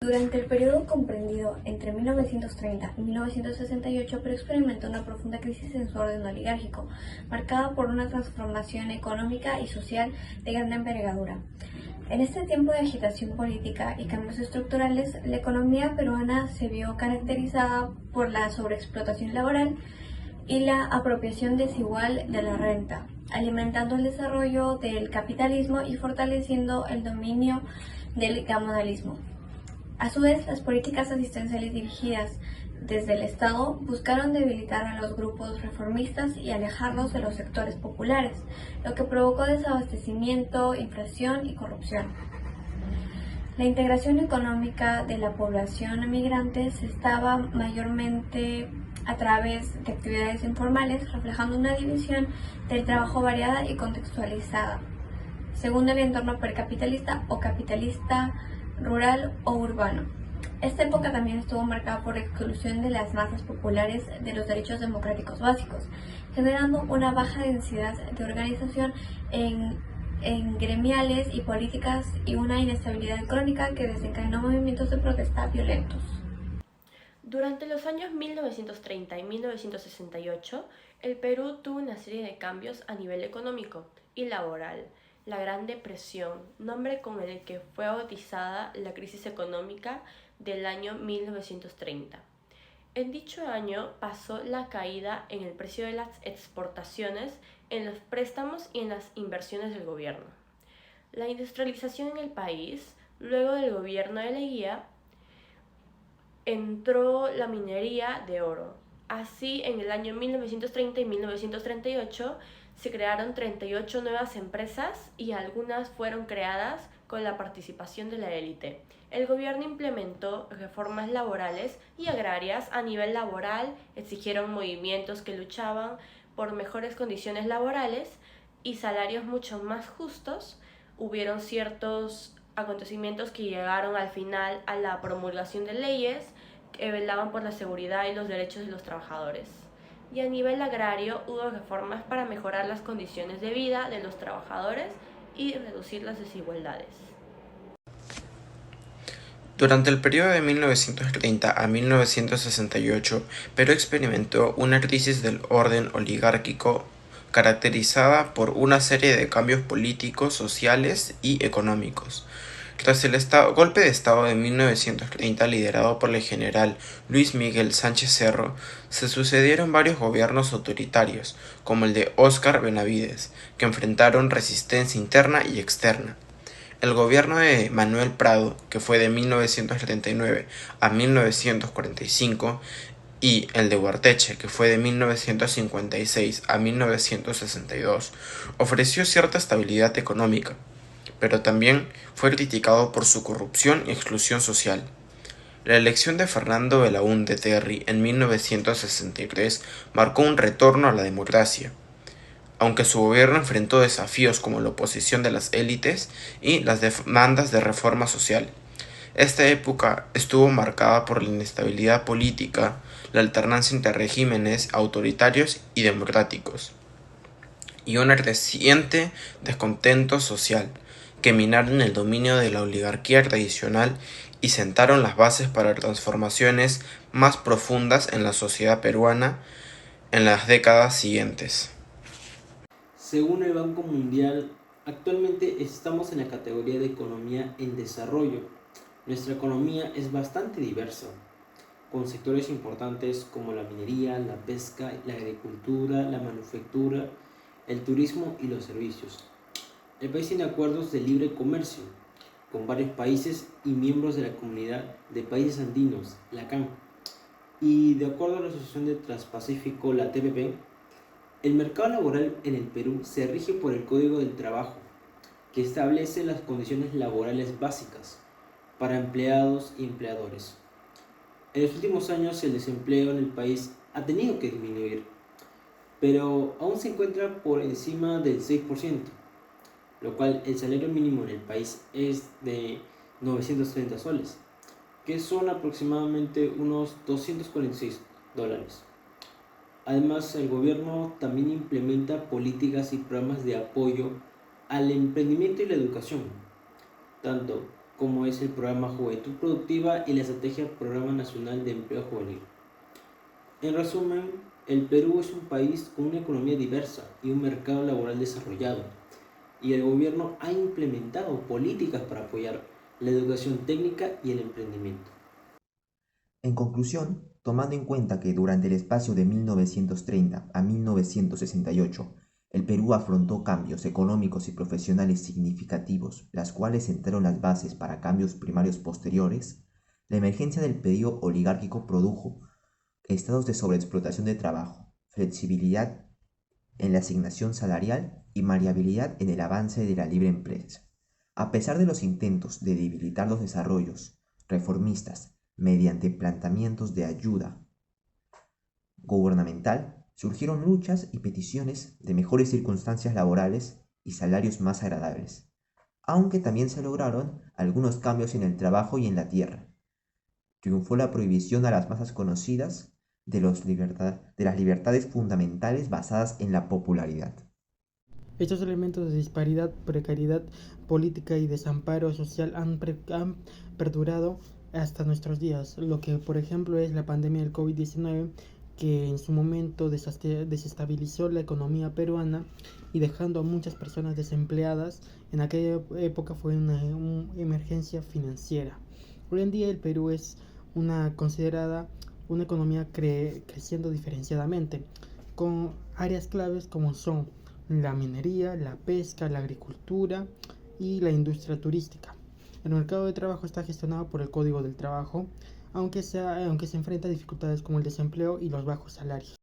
Durante el periodo comprendido entre 1930 y 1968, Perú experimentó una profunda crisis en su orden oligárquico, marcada por una transformación económica y social de gran envergadura. En este tiempo de agitación política y cambios estructurales, la economía peruana se vio caracterizada por la sobreexplotación laboral y la apropiación desigual de la renta, alimentando el desarrollo del capitalismo y fortaleciendo el dominio del caudalismo. A su vez, las políticas asistenciales dirigidas desde el Estado buscaron debilitar a los grupos reformistas y alejarlos de los sectores populares, lo que provocó desabastecimiento, inflación y corrupción. La integración económica de la población migrante se estaba mayormente a través de actividades informales, reflejando una división del trabajo variada y contextualizada, según el entorno precapitalista o capitalista, rural o urbano. Esta época también estuvo marcada por la exclusión de las masas populares de los derechos democráticos básicos, generando una baja densidad de organización en gremiales y políticas y una inestabilidad crónica que desencadenó movimientos de protesta violentos. Durante los años 1930 y 1968, el Perú tuvo una serie de cambios a nivel económico y laboral. La Gran Depresión, nombre con el que fue bautizada la crisis económica del año 1930. En dicho año pasó la caída en el precio de las exportaciones, en los préstamos y en las inversiones del gobierno. La industrialización en el país, luego del gobierno de Leguía, entró la minería de oro. Así, en el año 1930 y 1938 se crearon 38 nuevas empresas y algunas fueron creadas con la participación de la élite. El gobierno implementó reformas laborales y agrarias a nivel laboral, exigieron movimientos que luchaban por mejores condiciones laborales y salarios mucho más justos. Hubieron ciertos acontecimientos que llegaron al final a la promulgación de leyes que velaban por la seguridad y los derechos de los trabajadores. Y a nivel agrario hubo reformas para mejorar las condiciones de vida de los trabajadores y reducir las desigualdades. Durante el periodo de 1930 a 1968, Perú experimentó una crisis del orden oligárquico caracterizada por una serie de cambios políticos, sociales y económicos. Tras el golpe de Estado de 1930 liderado por el general Luis Miguel Sánchez Cerro, se sucedieron varios gobiernos autoritarios, como el de Óscar Benavides, que enfrentaron resistencia interna y externa. El gobierno de Manuel Prado, que fue de 1939 a 1945, y el de Huarteche, que fue de 1956 a 1962, ofreció cierta estabilidad económica, pero también fue criticado por su corrupción y exclusión social. La elección de Fernando Belaúnde Terry en 1963 marcó un retorno a la democracia, aunque su gobierno enfrentó desafíos como la oposición de las élites y las demandas de reforma social. Esta época estuvo marcada por la inestabilidad política, la alternancia entre regímenes autoritarios y democráticos, y un creciente descontento social, que minaron el dominio de la oligarquía tradicional y sentaron las bases para transformaciones más profundas en la sociedad peruana en las décadas siguientes. Según el Banco Mundial, actualmente estamos en la categoría de economía en desarrollo. Nuestra economía es bastante diversa, con sectores importantes como la minería, la pesca, la agricultura, la manufactura, el turismo y los servicios. El país tiene acuerdos de libre comercio con varios países y miembros de la Comunidad de Países Andinos, la CAN. Y de acuerdo a la Asociación de Transpacífico, la TPP, el mercado laboral en el Perú se rige por el Código del Trabajo, que establece las condiciones laborales básicas para empleados y empleadores. En los últimos años el desempleo en el país ha tenido que disminuir, pero aún se encuentra por encima del 6%, lo cual el salario mínimo en el país es de 930 soles, que son aproximadamente unos $246. Además, el gobierno también implementa políticas y programas de apoyo al emprendimiento y la educación, tanto como es el programa Juventud Productiva y la estrategia Programa Nacional de Empleo Juvenil. En resumen, el Perú es un país con una economía diversa y un mercado laboral desarrollado, y el gobierno ha implementado políticas para apoyar la educación técnica y el emprendimiento. En conclusión, tomando en cuenta que durante el espacio de 1930 a 1968, el Perú afrontó cambios económicos y profesionales significativos, las cuales sentaron las bases para cambios primarios posteriores, la emergencia del periodo oligárquico produjo estados de sobreexplotación de trabajo, flexibilidad en la asignación salarial y variabilidad en el avance de la libre empresa. A pesar de los intentos de debilitar los desarrollos reformistas mediante planteamientos de ayuda gubernamental, surgieron luchas y peticiones de mejores circunstancias laborales y salarios más agradables, aunque también se lograron algunos cambios en el trabajo y en la tierra. Triunfó la prohibición a las masas conocidas de las libertades fundamentales basadas en la popularidad. Estos elementos de disparidad, precariedad política y desamparo social han perdurado hasta nuestros días, lo que por ejemplo es la pandemia del COVID-19, que en su momento desestabilizó la economía peruana y dejando a muchas personas desempleadas. En aquella época fue una emergencia financiera. Hoy en día el Perú es considerada una economía creciendo diferenciadamente, con áreas claves como son la minería, la pesca, la agricultura y la industria turística. El mercado de trabajo está gestionado por el Código del Trabajo, aunque se enfrenta a dificultades como el desempleo y los bajos salarios.